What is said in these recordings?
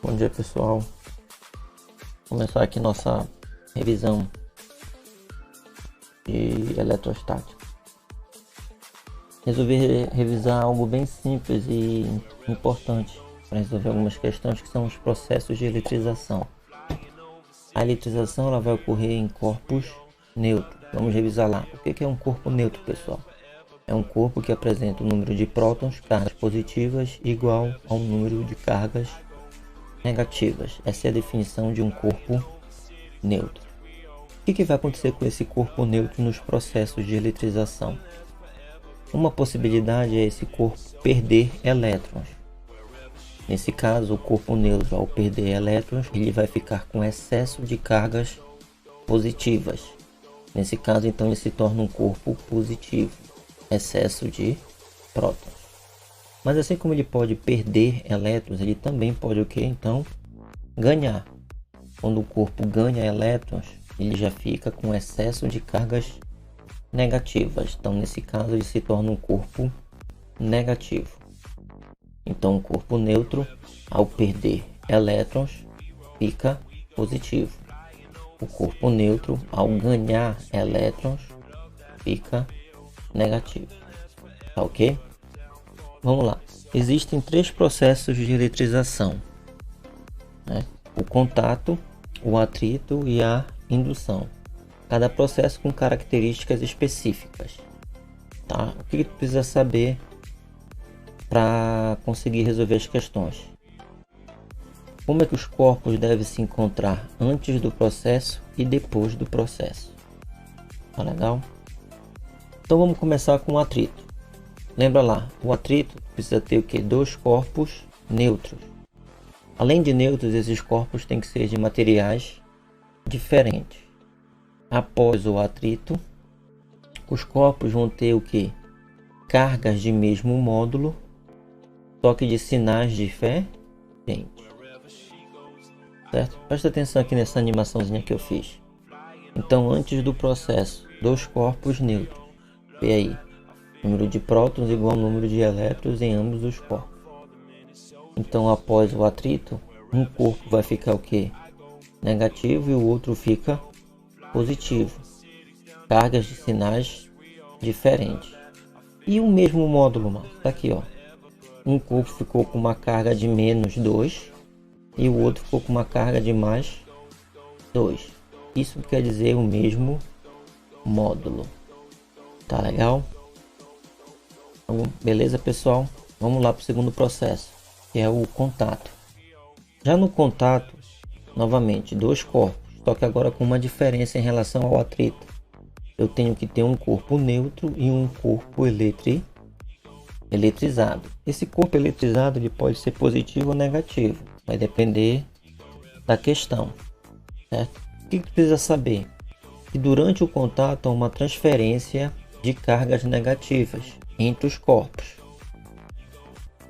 Bom dia, pessoal. Vou começar aqui nossa revisão de eletrostática. Resolvi revisar algo bem simples e importante para resolver algumas questões, que são os processos de eletrização. A eletrização ela vai ocorrer em corpos neutros. Vamos revisar lá. O que é um corpo neutro, pessoal? É um corpo que apresenta um número de prótons, cargas positivas, igual ao número de cargas negativas. Essa é a definição de um corpo neutro. O que vai acontecer com esse corpo neutro nos processos de eletrização? Uma possibilidade é esse corpo perder elétrons. Nesse caso, o corpo neutro, ao perder elétrons, ele vai ficar com excesso de cargas positivas. Nesse caso, então, ele se torna um corpo positivo, excesso de prótons. Mas assim como ele pode perder elétrons, ele também pode o que? Então, ganhar. Quando o corpo ganha elétrons, ele já fica com excesso de cargas negativas. Então, nesse caso, ele se torna um corpo negativo. Então, o corpo neutro, ao perder elétrons, fica positivo. O corpo neutro, ao ganhar elétrons, fica negativo. Tá ok? Vamos lá. Existem três processos de eletrização, né? O contato, o atrito e a indução. Cada processo com características específicas. Tá? O que tu precisa saber para conseguir resolver as questões? Como é que os corpos devem se encontrar antes do processo e depois do processo? Tá legal? Então vamos começar com o atrito. Lembra lá, o atrito precisa ter o que? Dois corpos neutros. Além de neutros, esses corpos têm que ser de materiais diferentes. Após o atrito, os corpos vão ter o que? Cargas de mesmo módulo, só que de sinais diferentes. Certo? Presta atenção aqui nessa animaçãozinha que eu fiz. Então, antes do processo, dois corpos neutros. Vê aí. Número de prótons igual ao número de elétrons em ambos os corpos. Então, após o atrito, um corpo vai ficar o que? Negativo e o outro fica positivo. Cargas de sinais diferentes. E o mesmo módulo, mano. Tá aqui, ó. Um corpo ficou com uma carga de menos 2 e o outro ficou com uma carga de mais 2. Isso quer dizer o mesmo módulo. Tá legal? Beleza, pessoal? Vamos lá para o segundo processo, que é o contato. Já no contato, novamente, dois corpos, só que agora com uma diferença em relação ao atrito. Eu tenho que ter um corpo neutro e um corpo eletrizado. Esse corpo eletrizado ele pode ser positivo ou negativo, vai depender da questão, certo? O que precisa saber? Que durante o contato há uma transferência de cargas negativas entre os corpos.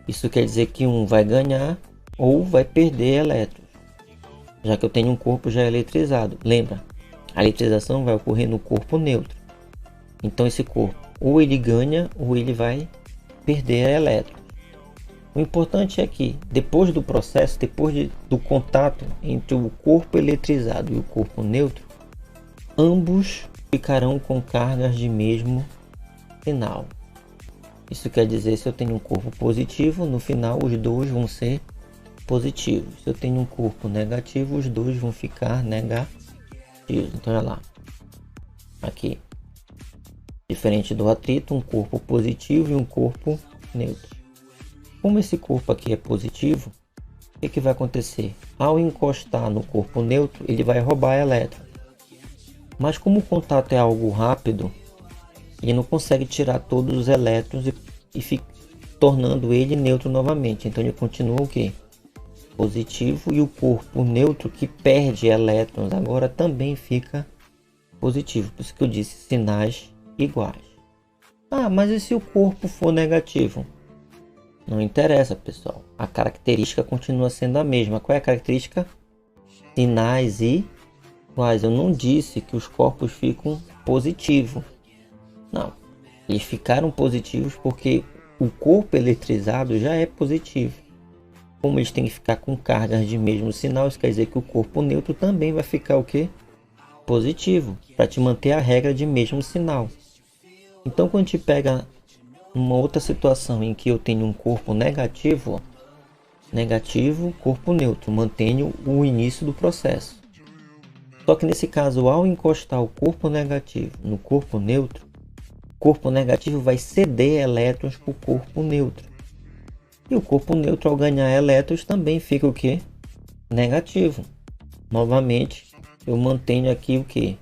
Isso quer dizer que um vai ganhar ou vai perder elétrons, já que eu tenho um corpo já eletrizado. Lembra? A eletrização vai ocorrer no corpo neutro. Então esse corpo ou ele ganha ou ele vai perder elétrons. O importante é que depois do processo, do contato entre o corpo eletrizado e o corpo neutro, ambos ficarão com cargas de mesmo sinal. Isso quer dizer, se eu tenho um corpo positivo, no final os dois vão ser positivos. Se eu tenho um corpo negativo, os dois vão ficar negativos. Então, olha lá. Aqui. Diferente do atrito, um corpo positivo e um corpo neutro. Como esse corpo aqui é positivo, o que vai acontecer? Ao encostar no corpo neutro, ele vai roubar elétrons. Mas como o contato é algo rápido, ele não consegue tirar todos os elétrons e fica tornando ele neutro novamente. Então ele continua o que? Positivo, e o corpo neutro que perde elétrons agora também fica positivo. Por isso que eu disse sinais iguais. Ah, mas e se o corpo for negativo? Não interessa, pessoal. A característica continua sendo a mesma. Qual é a característica? Sinais iguais. Eu não disse que os corpos ficam positivos. Não, eles ficaram positivos porque o corpo eletrizado já é positivo. como eles têm que ficar com cargas de mesmo sinal, isso quer dizer que o corpo neutro também vai ficar o quê? Positivo, para te manter a regra de mesmo sinal. Então, quando te pega uma outra situação em que eu tenho um corpo negativo, corpo neutro, mantenho o início do processo. Só que nesse caso, ao encostar o corpo negativo no corpo neutro, o corpo negativo vai ceder elétrons para o corpo neutro. E o corpo neutro, ao ganhar elétrons, também fica o quê? Negativo. Novamente, eu mantenho aqui o quê?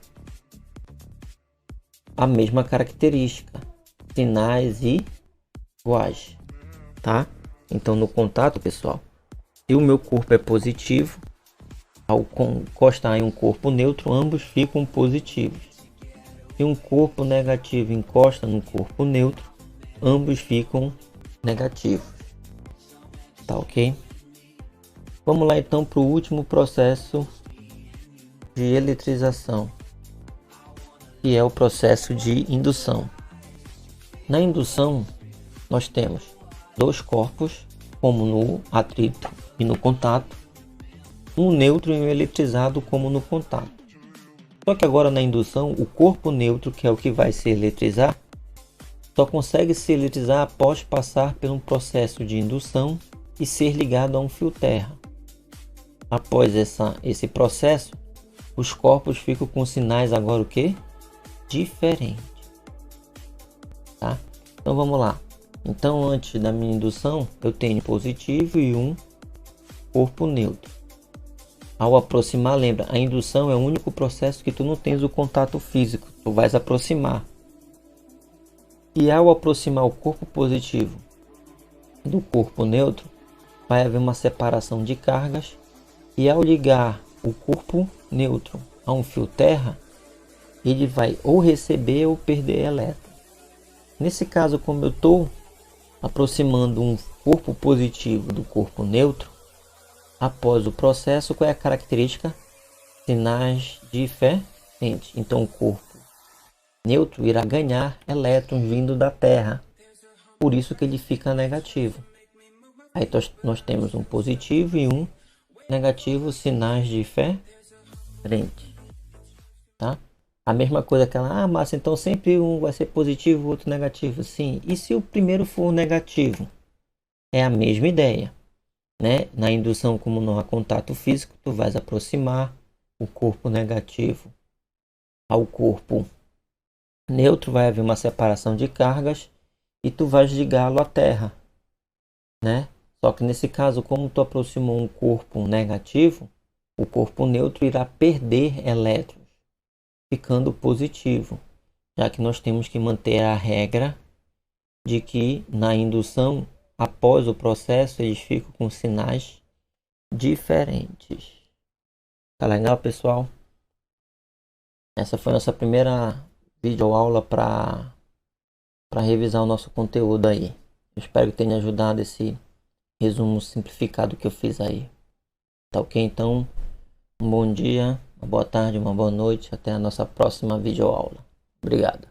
A mesma característica. Sinais iguais. Tá? Então, no contato, pessoal, se o meu corpo é positivo, ao encostar em um corpo neutro, ambos ficam positivos. Se um corpo negativo encosta no corpo neutro, ambos ficam negativos. Tá ok? Vamos lá então para o último processo de eletrização, que é o processo de indução. Na indução, nós temos dois corpos, como no atrito e no contato, um neutro e um eletrizado, como no contato. Só que agora na indução, o corpo neutro, que é o que vai se eletrizar, só consegue se eletrizar após passar por um processo de indução e ser ligado a um fio terra. Após esse processo, os corpos ficam com sinais agora o que? Diferentes. Tá? Então vamos lá. Então antes da minha indução, eu tenho positivo e um corpo neutro. Ao aproximar, lembra, a indução é o único processo que tu não tens o contato físico, tu vais aproximar. E ao aproximar o corpo positivo do corpo neutro, vai haver uma separação de cargas, e ao ligar o corpo neutro a um fio terra, ele vai ou receber ou perder elétrons. Nesse caso, como eu estou aproximando um corpo positivo do corpo neutro, após o processo, qual é a característica? Sinais diferentes. Então o corpo neutro irá ganhar elétrons vindo da Terra, por isso que ele fica negativo. Aí nós temos um positivo e um negativo, sinais diferentes. Tá? A mesma coisa que ela, mas então sempre um vai ser positivo, o outro negativo. Sim, e se o primeiro for negativo? É a mesma ideia. Né? Na indução, como não há contato físico, tu vais aproximar o corpo negativo ao corpo neutro, vai haver uma separação de cargas e tu vais ligá-lo à Terra, né? Só que nesse caso, como tu aproximou um corpo negativo, o corpo neutro irá perder elétrons, ficando positivo, já que nós temos que manter a regra de que na indução, após o processo, eles ficam com sinais diferentes. Tá legal, pessoal? Essa foi a nossa primeira videoaula para revisar o nosso conteúdo aí. Eu espero que tenha ajudado esse resumo simplificado que eu fiz aí. Tá ok? Então, um bom dia, uma boa tarde, uma boa noite. Até a nossa próxima videoaula. Obrigado.